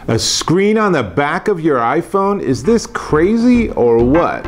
A screen on the back of your iPhone? Is this crazy or what?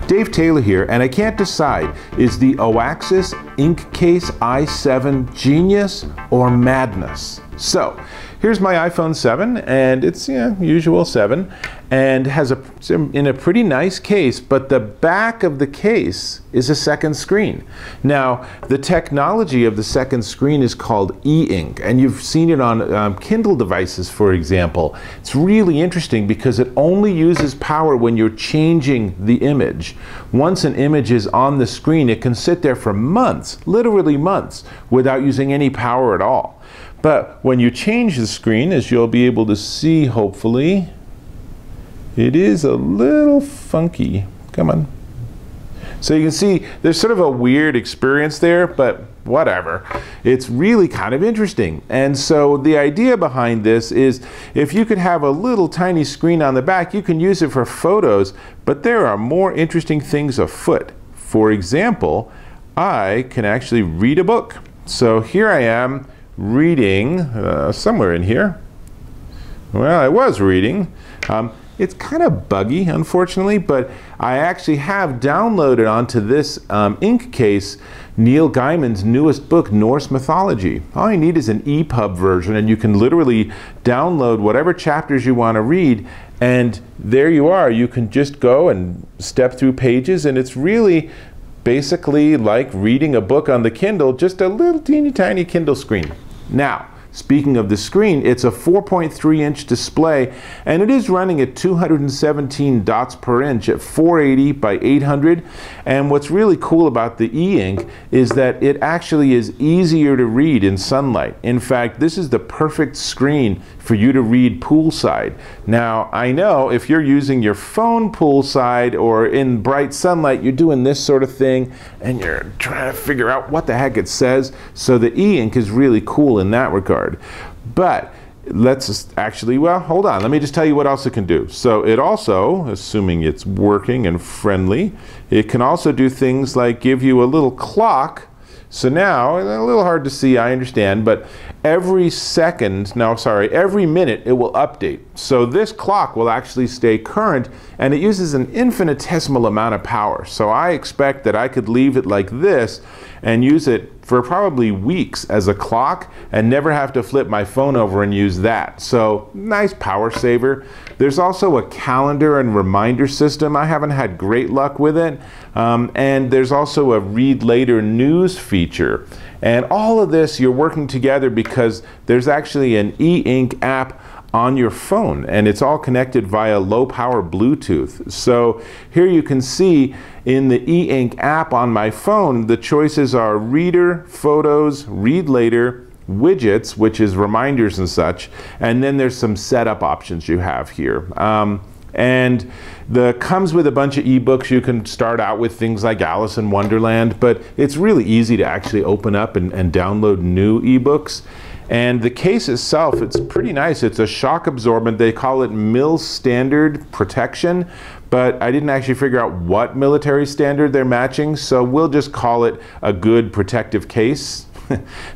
Dave Taylor here, and I can't decide, is the Oaxis Inkcase i7 genius or madness? So, here's my iPhone 7, and it's usual 7, and has in a pretty nice case, but the back of the case is a second screen. Now, the technology of the second screen is called EInk, and you've seen it on Kindle devices, for example. It's really interesting because it only uses power when you're changing the image. Once an image is on the screen, it can sit there for months, literally months, without using any power at all. But when you change the screen, as you'll be able to see, hopefully, it is a little funky. Come on. So you can see there's sort of a weird experience there, but whatever. It's really kind of interesting. And so the idea behind this is if you could have a little tiny screen on the back, you can use it for photos, but there are more interesting things afoot. For example, I can actually read a book. So here I am reading somewhere in here. Well, I was reading. It's kind of buggy, unfortunately, but I actually have downloaded onto this Inkcase Neil Gaiman's newest book, Norse Mythology. All you need is an EPUB version, and you can literally download whatever chapters you want to read, and there you are. You can just go and step through pages, and it's really basically like reading a book on the Kindle, just a little teeny tiny Kindle screen. Now, speaking of the screen, it's a 4.3-inch display, and it is running at 217 dots per inch at 480 by 800. And what's really cool about the EInk is that it actually is easier to read in sunlight. In fact, this is the perfect screen for you to read poolside. Now, I know if you're using your phone poolside or in bright sunlight, you're doing this sort of thing, and you're trying to figure out what the heck it says. So the EInk is really cool in that regard. But let's actually, well, hold on. Let me just tell you what else it can do. So it also, assuming it's working and friendly, it can also do things like give you a little clock. So now, a little hard to see, I understand, but every minute it will update. So this clock will actually stay current, and it uses an infinitesimal amount of power. So I expect that I could leave it like this and use it for probably weeks as a clock and never have to flip my phone over and use that. So nice power saver. There's also a calendar and reminder system. I haven't had great luck with it. And there's also a read later news feature. And all of this, you're working together because there's actually an EInk app on your phone, and it's all connected via low power Bluetooth. So here you can see in the EInk app on my phone, the choices are reader, photos, read later, widgets, which is reminders and such, and then there's some setup options you have here. And comes with a bunch of ebooks. You can start out with things like Alice in Wonderland, but it's really easy to actually open up and download new ebooks. And the case itself, it's pretty nice. It's a shock absorbent. They call it mil standard protection, but I didn't actually figure out what military standard they're matching, so we'll just call it a good protective case.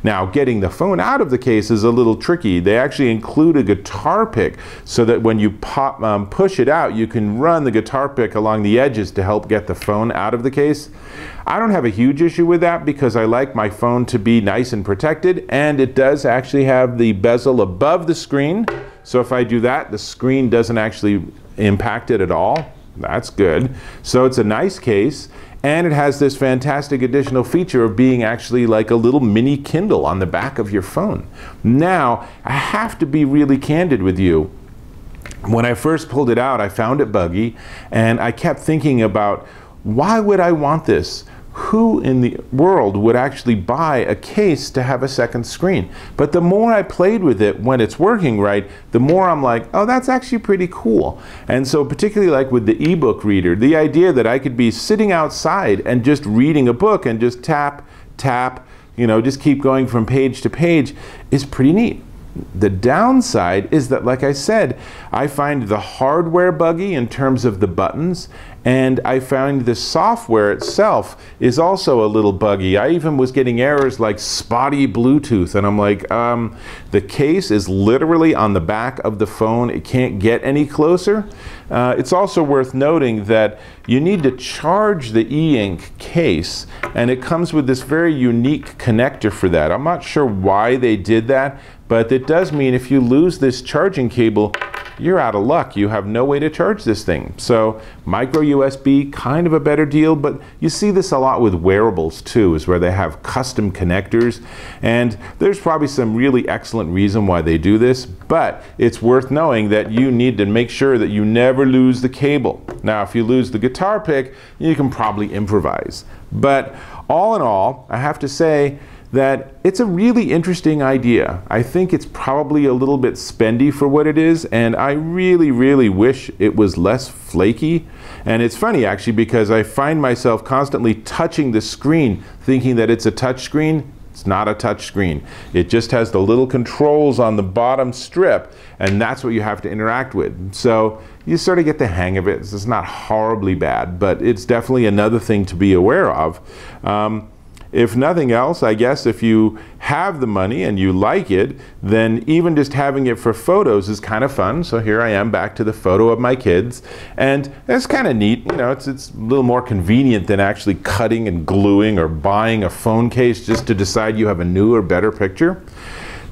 Now, getting the phone out of the case is a little tricky. They actually include a guitar pick so that when you push it out, you can run the guitar pick along the edges to help get the phone out of the case. I don't have a huge issue with that because I like my phone to be nice and protected, and it does actually have the bezel above the screen. So if I do that, the screen doesn't actually impact it at all. That's good. So it's a nice case. And it has this fantastic additional feature of being actually like a little mini Kindle on the back of your phone. Now, I have to be really candid with you. When I first pulled it out, I found it buggy, and I kept thinking about, why would I want this? Who in the world would actually buy a case to have a second screen? But the more I played with it when it's working right, the more I'm like, oh, that's actually pretty cool. And so particularly like with the ebook reader, the idea that I could be sitting outside and just reading a book and just tap, tap, just keep going from page to page is pretty neat. The downside is that, like I said, I find the hardware buggy in terms of the buttons, And I found the software itself is also a little buggy. I even was getting errors like spotty Bluetooth, and I'm like, the case is literally on the back of the phone. It can't get any closer. It's also worth noting that you need to charge the e-ink case, and it comes with this very unique connector for that. I'm not sure why they did that, but it does mean if you lose this charging cable, you're out of luck. You have no way to charge this thing. So micro USB, kind of a better deal, but you see this a lot with wearables too, is where they have custom connectors, and there's probably some really excellent reason why they do this, but it's worth knowing that you need to make sure that you never lose the cable. Now, if you lose the guitar pick, you can probably improvise. But all in all, I have to say that it's a really interesting idea. I think it's probably a little bit spendy for what it is, and I really, really wish it was less flaky. And it's funny actually, because I find myself constantly touching the screen thinking that it's a touch screen. It's not a touch screen. It just has the little controls on the bottom strip, and that's what you have to interact with. So you sort of get the hang of it. It's not horribly bad, but it's definitely another thing to be aware of. If nothing else, I guess if you have the money and you like it, then even just having it for photos is kind of fun. So here I am back to the photo of my kids, and it's kind of neat. You know, it's a little more convenient than actually cutting and gluing or buying a phone case just to decide you have a new or better picture.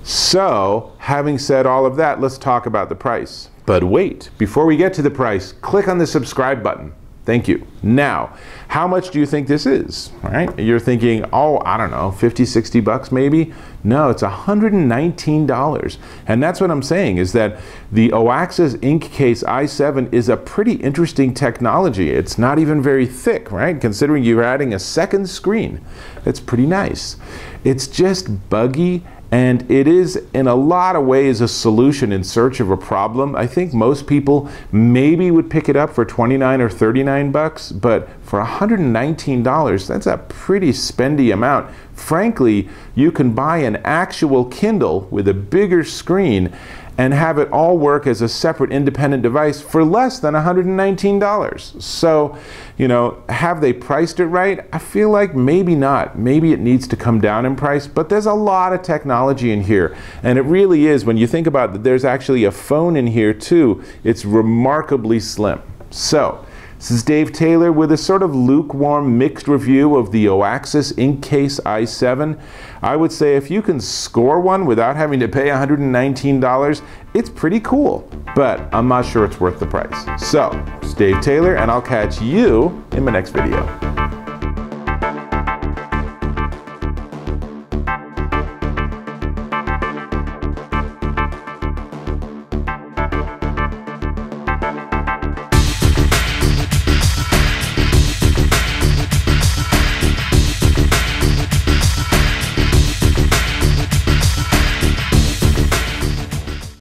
So having said all of that, let's talk about the price. But wait, before we get to the price, click on the subscribe button. Thank you. Now, how much do you think this is? All right? You're thinking, oh, I don't know, 50, 60 bucks maybe? No, it's $119. And that's what I'm saying, is that the Oaxis Inkcase i7 is a pretty interesting technology. It's not even very thick, right? Considering you're adding a second screen. It's pretty nice. It's just buggy, and it is in a lot of ways a solution in search of a problem. I think most people maybe would pick it up for 29 or 39 bucks, but for $119, that's a pretty spendy amount. Frankly, you can buy an actual Kindle with a bigger screen and have it all work as a separate independent device for less than $119. So, you know, have they priced it right? I feel like maybe not. Maybe it needs to come down in price, but there's a lot of technology in here. And it really is, when you think about that, there's actually a phone in here too. It's remarkably slim. So, this is Dave Taylor with a sort of lukewarm, mixed review of the Oaxis Inkcase i7. I would say if you can score one without having to pay $119, it's pretty cool, but I'm not sure it's worth the price. So, it's Dave Taylor, and I'll catch you in my next video.